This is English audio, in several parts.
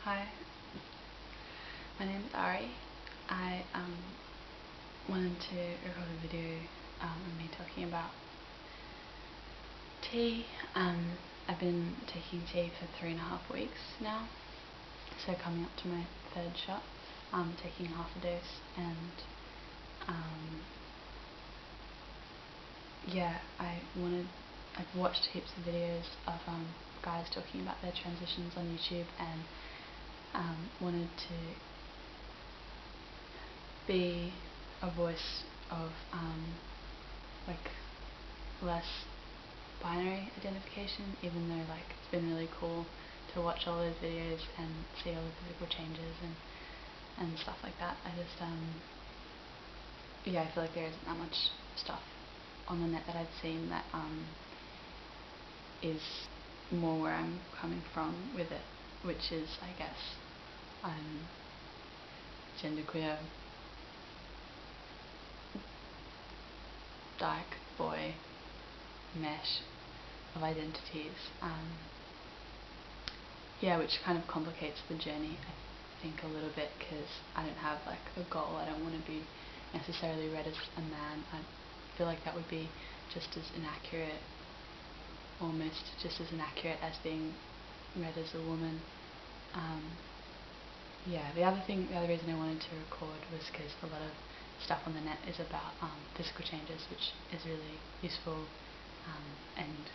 Hi, my name is Ari. I wanted to record a video of me talking about tea. I've been taking tea for 3.5 weeks now, so coming up to my third shot. Taking half a dose, and yeah, I've watched heaps of videos of guys talking about their transitions on YouTube, and wanted to be a voice of like less binary identification, even though like it's been really cool to watch all those videos and see all the physical changes and stuff like that. I just yeah, I feel like there isn't that much stuff on the net that I've seen that is more where I'm coming from with it, which is, I guess, genderqueer, dyke, boy, mesh of identities. Yeah, which kind of complicates the journey, I think, a little bit, because I don't have like a goal. I don't want to be necessarily read as a man. I feel like that would be just as inaccurate, almost just as inaccurate as being read as a woman. Yeah, the other reason I wanted to record was because a lot of stuff on the net is about physical changes, which is really useful and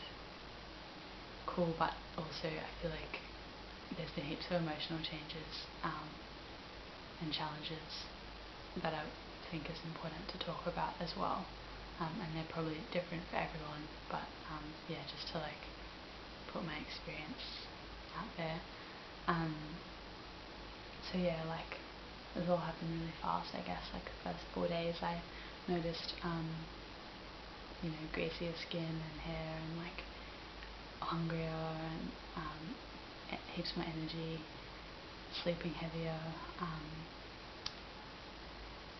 cool, but also I feel like there's been heaps of emotional changes and challenges that I think is important to talk about as well, and they're probably different for everyone, but yeah, just to like put my experience out there. So yeah, like this all happened really fast, I guess. Like the first 4 days I noticed you know, greasier skin and hair, and like hungrier, and heaps more energy, sleeping heavier.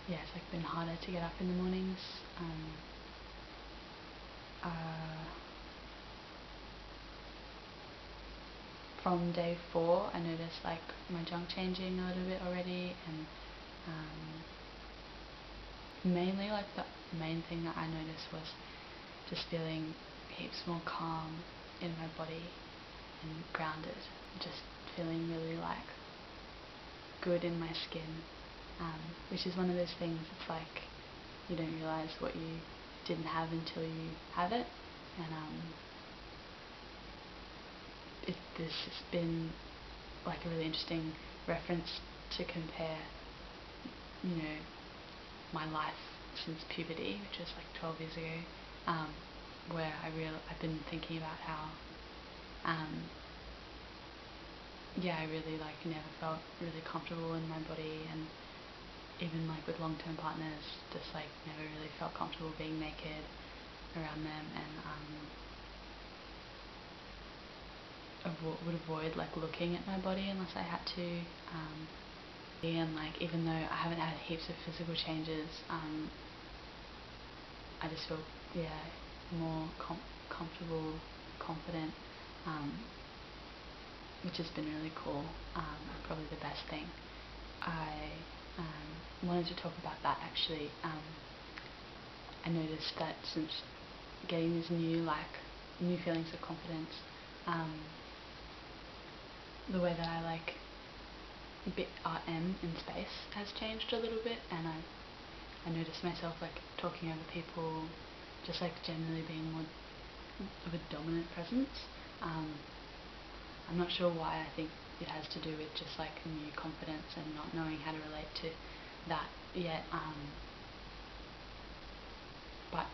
Yeah, it's like been harder to get up in the mornings. From day 4 I noticed like my junk changing a little bit already, and mainly like the main thing that I noticed was just feeling heaps more calm in my body and grounded, just feeling really like good in my skin, which is one of those things. It's like you don't realize what you didn't have until you have it, and this has been like a really interesting reference to compare, you know, my life since puberty, which was like 12 years ago, where I've been thinking about how yeah, I really like never felt really comfortable in my body, and even like with long-term partners, just like never really felt comfortable being naked around them, and would avoid like looking at my body unless I had to, and like even though I haven't had heaps of physical changes, I just feel, yeah, more comfortable, confident, which has been really cool, probably the best thing. I wanted to talk about that actually. I noticed that since getting these new feelings of confidence, the way that I like am in space has changed a little bit, and I noticed myself like talking over people, just like generally being more of a dominant presence. I'm not sure why. I think it has to do with just like new confidence and not knowing how to relate to that yet. But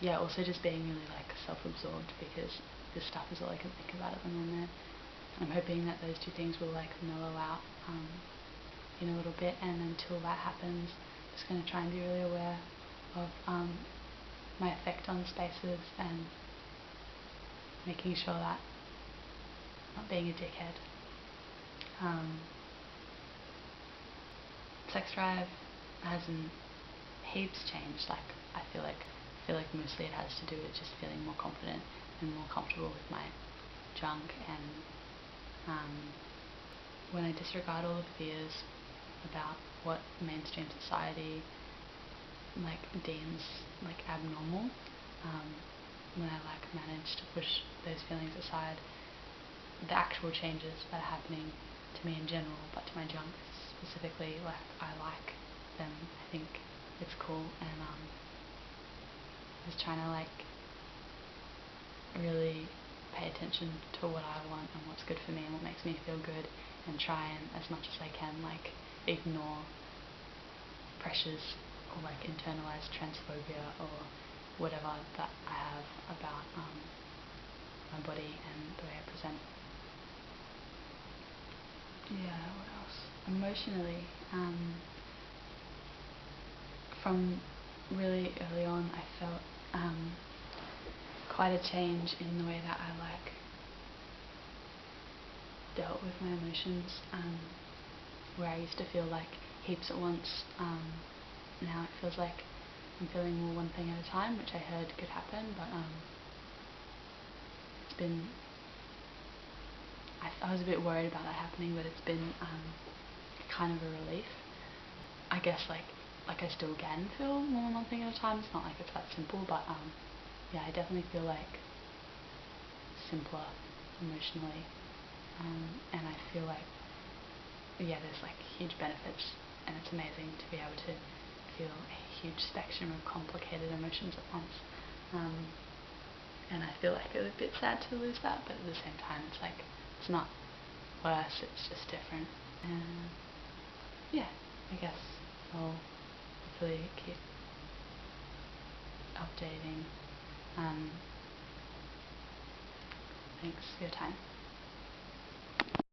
yeah, also just being really like self-absorbed, because this stuff is all I can think about at the moment. I'm hoping that those two things will like mellow out in a little bit, and until that happens, I'm just going to try and be really aware of my effect on spaces, and making sure that I'm not being a dickhead. Sex drive hasn't heaps changed. Like I feel like mostly it has to do with just feeling more confident and more comfortable with my junk, and when I disregard all the fears about what mainstream society deems abnormal, when I manage to push those feelings aside, the actual changes that are happening to me in general, but to my junk specifically, I like them. I think it's cool, and just trying to really pay attention to what I want and what's good for me and what makes me feel good, and try and, as much as I can, ignore pressures or internalized transphobia or whatever that I have about my body and the way I present. Yeah, what else? Emotionally, from really early on, I felt quite a change in the way that I dealt with my emotions, where I used to feel heaps at once. Now it feels like I'm feeling more one thing at a time, which I heard could happen, but it's been, I was a bit worried about that happening, but it's been kind of a relief. I guess I still can feel more than one thing at a time. It's not it's that simple, but yeah, I definitely feel simpler emotionally, and I feel yeah, there's huge benefits, and it's amazing to be able to feel a huge spectrum of complicated emotions at once. And I feel it was a bit sad to lose that, but at the same time, it's not worse, it's just different. And yeah, I guess I'll hopefully keep updating. Thanks for your time.